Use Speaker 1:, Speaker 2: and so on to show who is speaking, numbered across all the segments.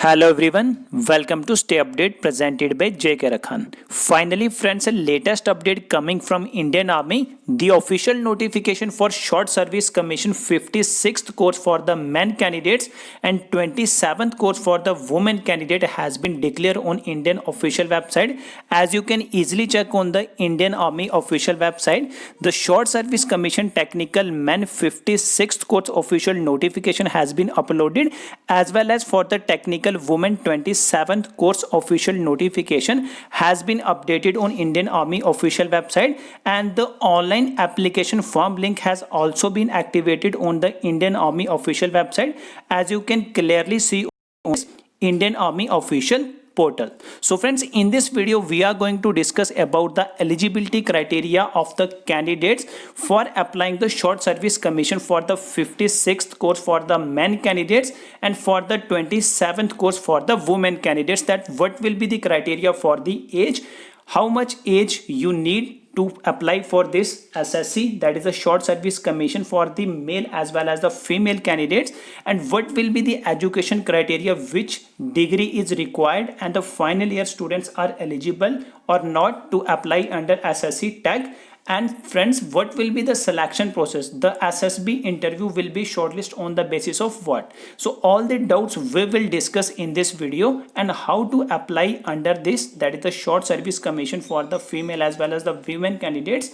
Speaker 1: Hello everyone, welcome to Stay Update presented by JK Rakhan. Finally friends, a latest update coming from Indian Army. The official notification for Short Service Commission 56th course for the men candidates and 27th course for the women candidate has been declared on Indian official website. As you can easily check on the Indian Army official website, the Short Service Commission Technical Men 56th course official notification has been uploaded, as well as for the Technical Women 27th course official notification has been updated on Indian Army official website, and the online application form link has also been activated on the Indian Army official website, as you can clearly see on Indian Army official portal. So friends, in this video we are going to discuss about the eligibility criteria of the candidates for applying the Short Service Commission for the 56th course for the men candidates and for the 27th course for the women candidates, that what will be the criteria for the age, how much age you need to apply for this SSC, that is a Short Service Commission for the male as well as the female candidates, and what will be the education criteria, which degree is required, and the final year students are eligible or not to apply under SSC tag. And friends, what will be the selection process? The SSB interview will be shortlisted on the basis of what? So all the doubts we will discuss in this video, and how to apply under this, that is the Short Service Commission for the female as well as the women candidates,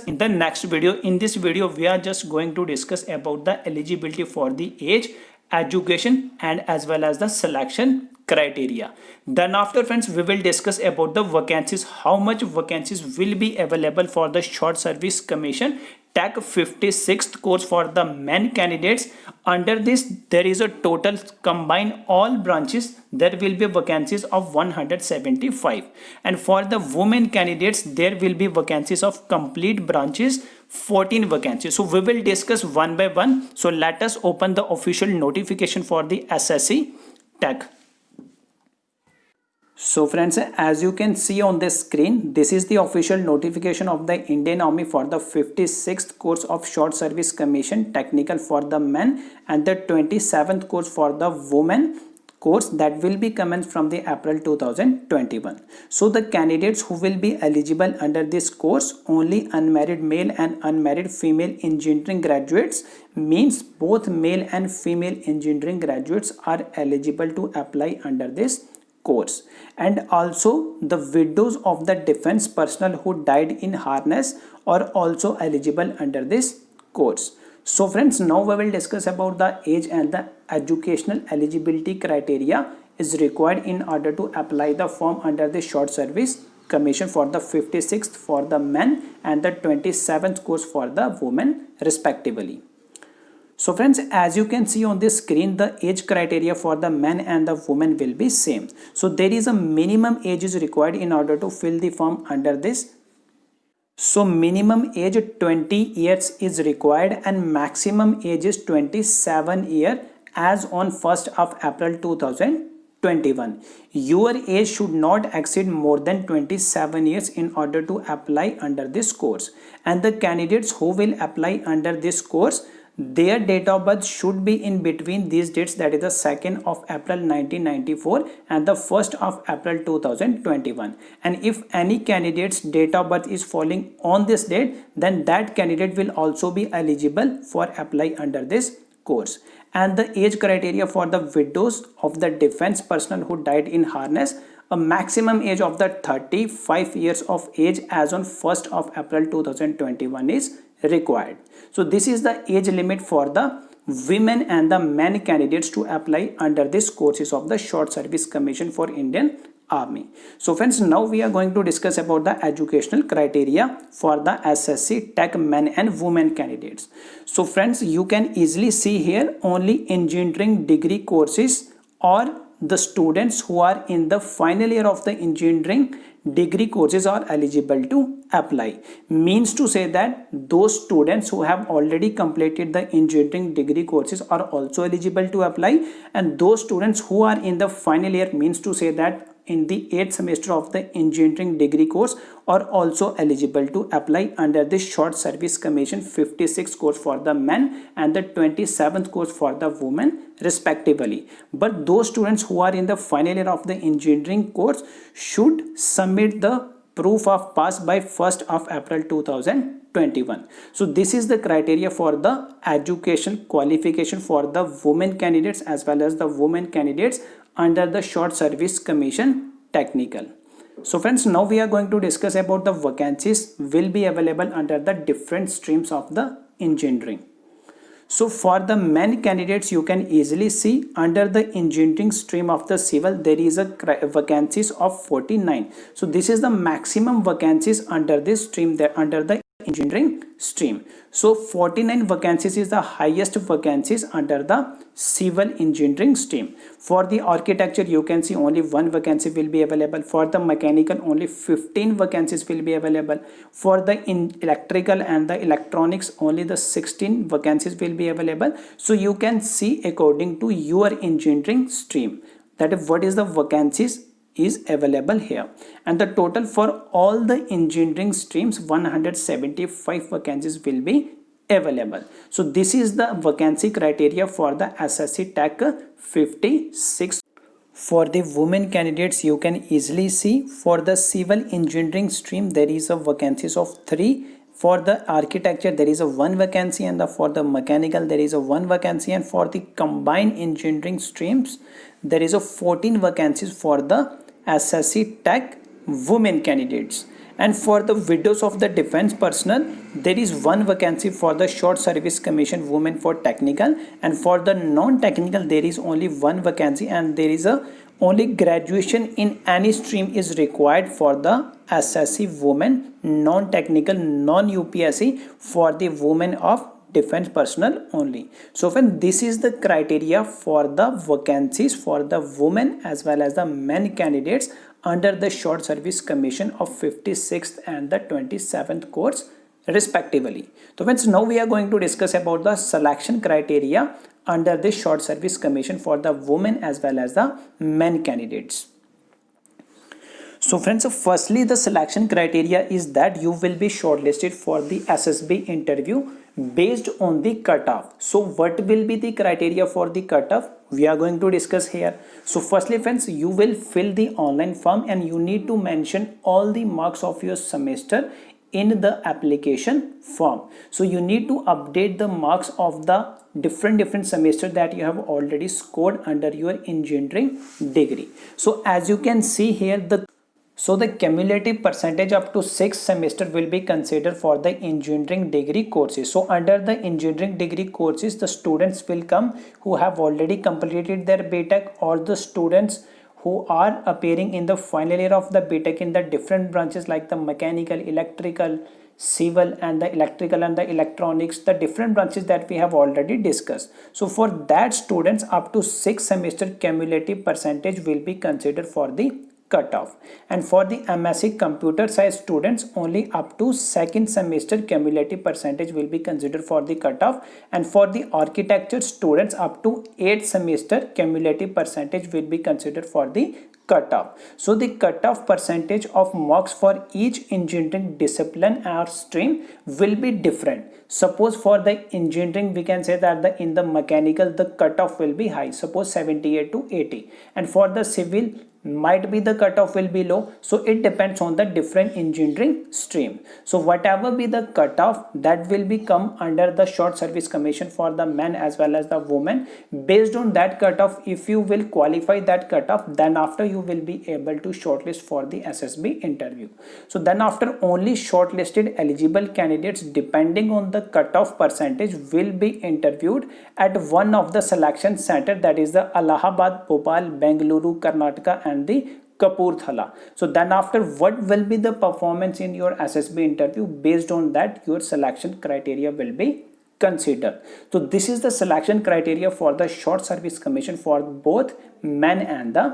Speaker 1: in the next video. In this video we are just going to discuss about the eligibility for the age, education, and as well as the selection criteria. Then after friends, we will discuss about the vacancies, how much vacancies will be available for the Short Service Commission Tech 56th course for the men candidates. Under this there is a total combined all branches, there will be vacancies of 175, and for the women candidates there will be vacancies of complete branches 14 vacancies. So we will discuss one by one. So let us open the official notification for the SSC Tech. So friends, as you can see on the screen, this is the official notification of the Indian Army for the 56th course of Short Service Commission Technical for the men and the 27th course for the women course, that will be commenced from the April 2021. So the candidates who will be eligible under this course, only unmarried male and unmarried female engineering graduates, means both male and female engineering graduates are eligible to apply under this course, and also the widows of the defense personnel who died in harness are also eligible under this course. So friends, now we will discuss about the age and the educational eligibility criteria is required in order to apply the form under the Short Service Commission for the 56th for the men and the 27th course for the women respectively. So friends, as you can see on this screen, the age criteria for the men and the women will be same. So there is a minimum age is required in order to fill the form under this. So minimum age 20 years is required and maximum age is 27 years as on 1st of April 2021. Your age should not exceed more than 27 years in order to apply under this course. And the candidates who will apply under this course, their date of birth should be in between these dates, that is the 2nd of April 1994 and the 1st of April 2021. And if any candidate's date of birth is falling on this date, then that candidate will also be eligible for apply under this course. And the age criteria for the widows of the defense personnel who died in harness, a maximum age of the 35 years of age as on 1st of April 2021 is required. So this is the age limit for the women and the men candidates to apply under this courses of the Short Service Commission for Indian Army. So friends, now we are going to discuss about the educational criteria for the SSC Tech men and women candidates. So friends, you can easily see here only engineering degree courses or the students who are in the final year of the engineering degree courses are eligible to apply. Means to say that those students who have already completed the engineering degree courses are also eligible to apply, and those students who are in the final year, means to say that in the 8th semester of the engineering degree course are also eligible to apply under the Short Service Commission 56 course for the men and the 27th course for the women respectively. But those students who are in the final year of the engineering course should submit the proof of pass by 1st of April 2021. So this is the criteria for the education qualification for the women candidates as well as the women candidates under the Short Service Commission technical. So friends, now we are going to discuss about the vacancies will be available under the different streams of the engineering. So for the men candidates, you can easily see under the engineering stream of the civil, there is a vacancies of 49. So this is the maximum vacancies under this stream there under the engineering stream. So 49 vacancies is the highest vacancies under the civil engineering stream. For the architecture, you can see only one vacancy will be available. For the mechanical, only 15 vacancies will be available. For the electrical and the electronics, only the 16 vacancies will be available. So you can see according to your engineering stream that what is the vacancies is available here, and the total for all the engineering streams 175 vacancies will be available. So this is the vacancy criteria for the SSC Tech 56. For the women candidates, you can easily see for the civil engineering stream there is a vacancies of 3. For the architecture there is a 1 vacancy, and for the mechanical there is a 1 vacancy, and for the combined engineering streams there is a 14 vacancies for the SSC Tech women candidates. And for the widows of the defense personnel, there is 1 vacancy for the Short Service Commission women for technical, and for the non-technical there is only 1 vacancy, and there is a only graduation in any stream is required for the SSC women non-technical non-UPSC for the women of defense personnel only. So when this is the criteria for the vacancies for the women as well as the men candidates under the Short Service Commission of 56th and the 27th course respectively. So friends, now we are going to discuss about the selection criteria under the Short Service Commission for the women as well as the men candidates. So friends, firstly the selection criteria is that you will be shortlisted for the SSB interview based on the cutoff. So what will be the criteria for the cutoff? We are going to discuss here. So firstly friends, you will fill the online form and you need to mention all the marks of your semester in the application form. So you need to update the marks of the different semester that you have already scored under your engineering degree. So as you can see here, the cumulative percentage up to 6 semester will be considered for the engineering degree courses. So under the engineering degree courses, the students will come who have already completed their BTech, or the students who are appearing in the final year of the BTech in the different branches like the mechanical, electrical, civil and the electrical and the electronics, the different branches that we have already discussed. So for that students up to 6 semester cumulative percentage will be considered for the cutoff. And for the MSc computer science students, only up to 2nd semester cumulative percentage will be considered for the cutoff. And for the architecture students, up to 8th semester cumulative percentage will be considered for the cutoff. So the cutoff percentage of marks for each engineering discipline or stream will be different. Suppose for the engineering we can say that in the mechanical the cutoff will be high, suppose 78 to 80, and for the civil might be the cutoff will be low. So it depends on the different engineering stream. So whatever be the cutoff, that will become under the Short Service Commission for the men as well as the women. Based on that cutoff, if you will qualify that cutoff, then after you will be able to shortlist for the SSB interview. So then after only shortlisted eligible candidates depending on the cutoff percentage will be interviewed at one of the selection center, that is the Allahabad, Bhopal, Bengaluru, Karnataka and the Kapurthala. So then after what will be the performance in your SSB interview, based on that your selection criteria will be consider. So this is the selection criteria for the short service commission for both men and the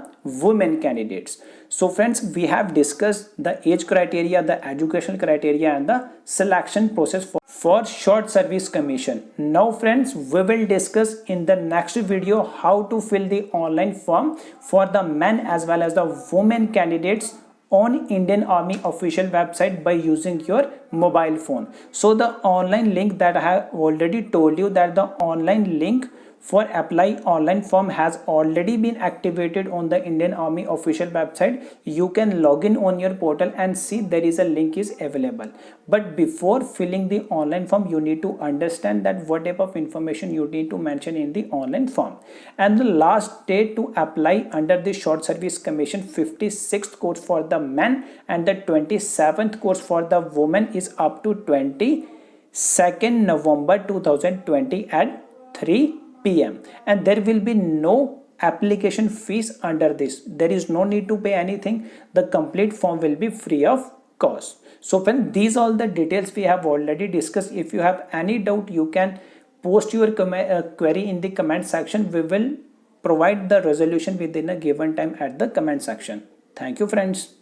Speaker 1: women candidates. So friends, we have discussed the age criteria, the educational criteria, and the selection process for short service commission. Now friends, we will discuss in the next video how to fill the online form for the men as well as the women candidates on Indian Army official website by using your mobile phone. So the online link that I have already told you, that the online link for apply online form has already been activated on the Indian Army official website. You can log in on your portal and see there is a link is available. But before filling the online form, you need to understand that what type of information you need to mention in the online form. And the last date to apply under the short service commission 56th course for the men and the 27th course for the women is up to 22nd November 2020 at 3 p.m. and there will be no application fees under this. There is no need to pay anything. The complete form will be free of cost. So friends, these all the details we have already discussed. If you have any doubt, you can post your query in the comment section. We will provide the resolution within a given time at the comment section. Thank you friends.